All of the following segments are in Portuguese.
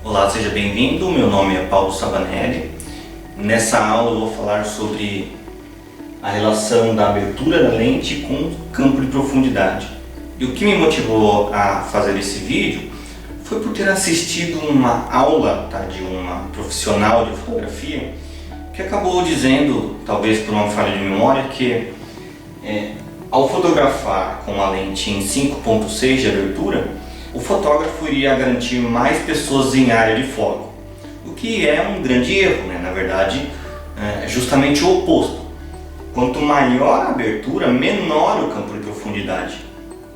Olá, seja bem-vindo. Meu nome é Paulo Sabanelli. Nessa aula eu vou falar sobre a relação da abertura da lente com o campo de profundidade. E o que me motivou a fazer esse vídeo foi por ter assistido uma aula de uma profissional de fotografia que acabou dizendo, talvez por uma falha de memória, que ao fotografar com a lente em 5.6 de abertura, o fotógrafo iria garantir mais pessoas em área de foco, o que é um grande erro, né? Na verdade, é justamente o oposto. Quanto maior a abertura, menor o campo de profundidade.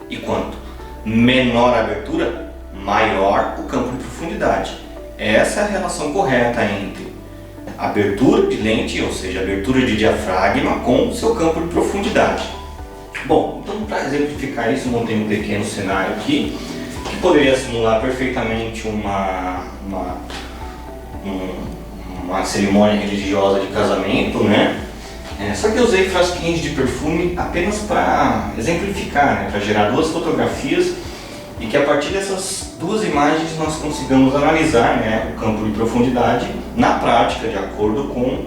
E quanto menor a abertura, maior o campo de profundidade. Essa é a relação correta entre abertura de lente, ou seja, abertura de diafragma, com o seu campo de profundidade. Bom, então para exemplificar isso, montei um pequeno cenário aqui, que poderia simular perfeitamente uma cerimônia religiosa de casamento, né? Só que eu usei frasquinhos de perfume apenas para exemplificar, né? Para gerar duas fotografias e que a partir dessas duas imagens nós consigamos analisar, né, o campo de profundidade na prática, de acordo com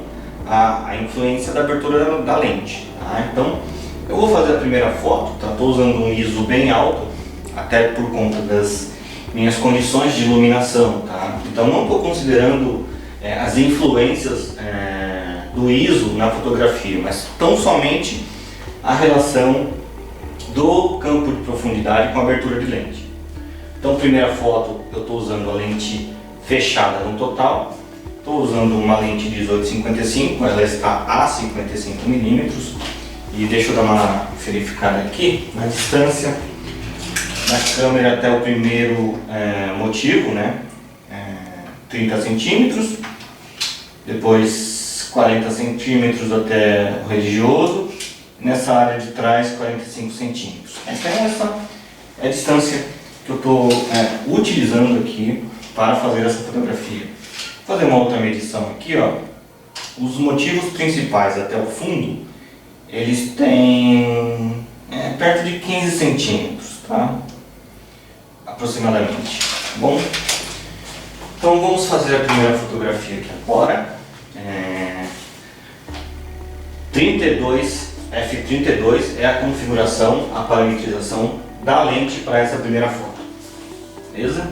a influência da abertura da lente. Tá? Então, eu vou fazer a primeira foto, estou usando um ISO bem alto, até por conta das minhas condições de iluminação. Tá? Então, não estou considerando as influências do ISO na fotografia, mas tão somente a relação do campo de profundidade com a abertura de lente. Então, primeira foto, eu estou usando a lente fechada no total, estou usando uma lente 18-55, ela está a 55 mm, e deixa eu dar uma verificada aqui na distância da câmera até o primeiro motivo, né? 30 centímetros, depois 40 centímetros até o religioso, nessa área de trás 45 centímetros. Então essa é a distância que eu estou utilizando aqui para fazer essa fotografia. Vou fazer uma outra medição aqui, ó. Os motivos principais até o fundo, eles têm perto de 15 centímetros, tá? Aproximadamente. Bom, então vamos fazer a primeira fotografia aqui agora. 32 f32 é a configuração, a parametrização da lente para essa primeira foto. Beleza?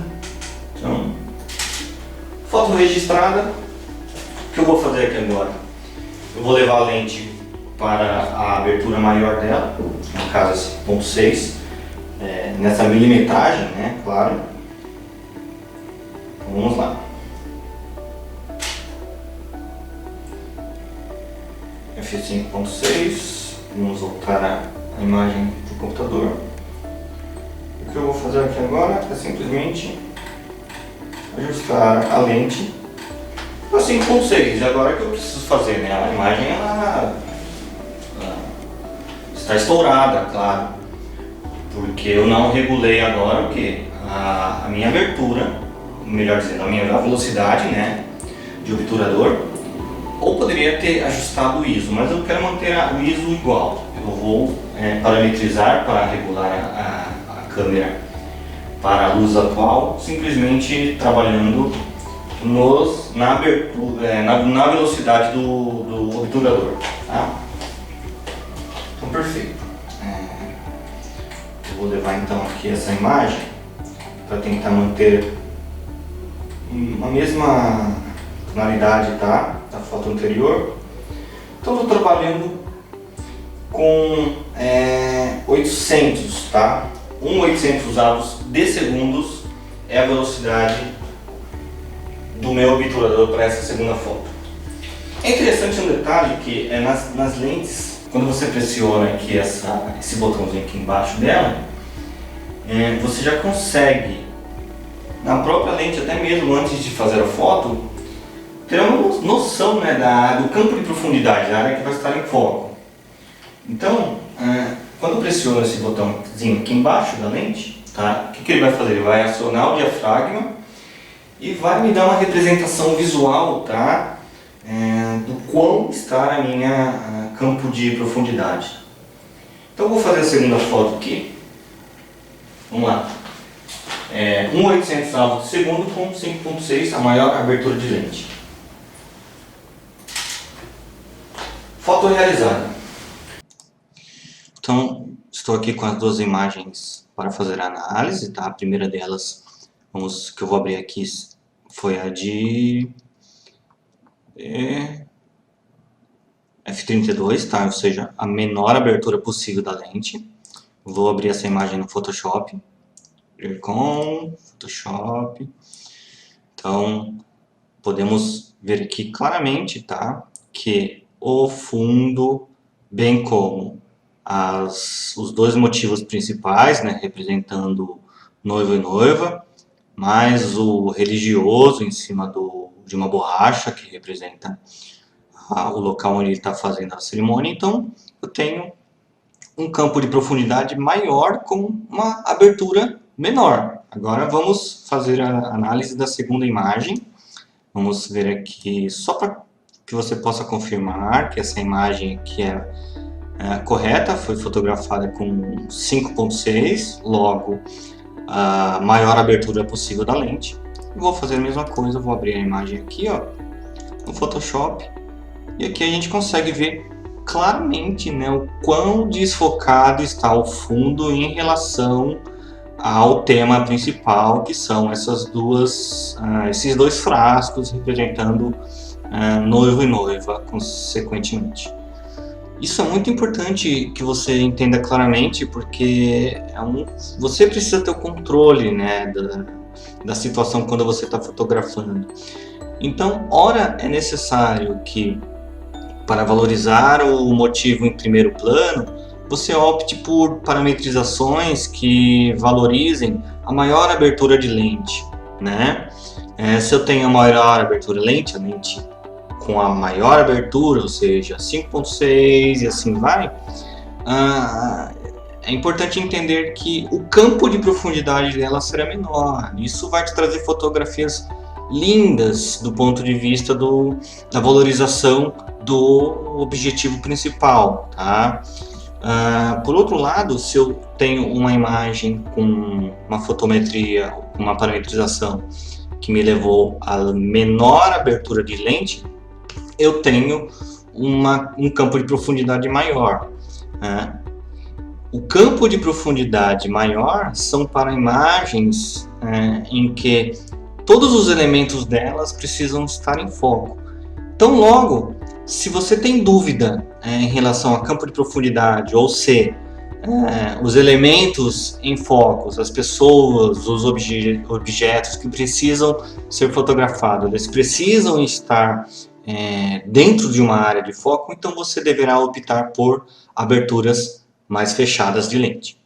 Então, foto registrada. O que eu vou fazer aqui agora? Eu vou levar a lente para a abertura maior dela, no caso 5.6, nessa milimetragem, né? Claro. Então, vamos lá. F5.6, vamos voltar a imagem do computador. O que eu vou fazer aqui agora é simplesmente ajustar a lente para 5.6. Agora o que eu preciso fazer, né? A imagem ela está estourada, claro, porque eu não regulei agora o que? A minha abertura, melhor dizendo, a minha velocidade, né, de obturador. Ou poderia ter ajustado o ISO, mas eu quero manter o ISO igual. Eu vou parametrizar para regular a câmera para a luz atual, simplesmente trabalhando na abertura, na velocidade do obturador. Tá? Então, perfeito. Eu vou levar então aqui essa imagem para tentar manter a mesma tonalidade, tá? Da foto anterior. Então estou trabalhando com 800, tá? 1/800 avos de segundos é a velocidade do meu obturador para essa segunda foto. É interessante um detalhe que nas lentes, quando você pressiona aqui esse botãozinho aqui embaixo dela, você já consegue, na própria lente, até mesmo antes de fazer a foto, ter uma noção, né, do campo de profundidade, da área que vai estar em foco. Então, quando eu pressiono esse botãozinho aqui embaixo da lente, tá, o que ele vai fazer? Ele vai acionar o diafragma e vai me dar uma representação visual, tá, do quão está a minha campo de profundidade. Então eu vou fazer a segunda foto aqui. Vamos lá. 1/800 avos de segundo com 5.6, a maior abertura de lente. Foto realizada. Então, estou aqui com as duas imagens para fazer a análise, tá? A primeira delas, que eu vou abrir aqui, foi a de f32, tá? Ou seja, a menor abertura possível da lente. Vou abrir essa imagem no Photoshop. Com Photoshop. Então, podemos ver aqui claramente, tá? Que o fundo, bem como os dois motivos principais, né? Representando noivo e noiva, mais o religioso em cima de uma borracha que representa o local onde ele está fazendo a cerimônia. Então, eu tenho um campo de profundidade maior com uma abertura menor. Agora vamos fazer a análise da segunda imagem. Vamos ver aqui, só para que você possa confirmar que essa imagem aqui é correta, foi fotografada com 5.6, logo a maior abertura possível da lente. Vou fazer a mesma coisa, vou abrir a imagem aqui, ó, no Photoshop, e aqui a gente consegue ver claramente, né, o quão desfocado está o fundo em relação ao tema principal, que são esses dois frascos representando noivo e noiva, consequentemente. Isso é muito importante que você entenda claramente, porque você precisa ter o controle, né, da situação quando você está fotografando. Então, ora é necessário que, para valorizar o motivo em primeiro plano, você opte por parametrizações que valorizem a maior abertura de lente, né? Se eu tenho a maior abertura de lente, a lente com a maior abertura, ou seja, 5.6 e assim vai, é importante entender que o campo de profundidade dela será menor. Isso vai te trazer fotografias lindas do ponto de vista da valorização do objetivo principal, tá? Por outro lado, se eu tenho uma imagem com uma fotometria, uma parametrização que me levou a menor abertura de lente, eu tenho um campo de profundidade maior. O campo de profundidade maior são para imagens em que todos os elementos delas precisam estar em foco. Então, logo, se você tem dúvida em relação a campo de profundidade, ou se os elementos em foco, as pessoas, os objetos que precisam ser fotografados, eles precisam estar dentro de uma área de foco, então você deverá optar por aberturas mais fechadas de lente.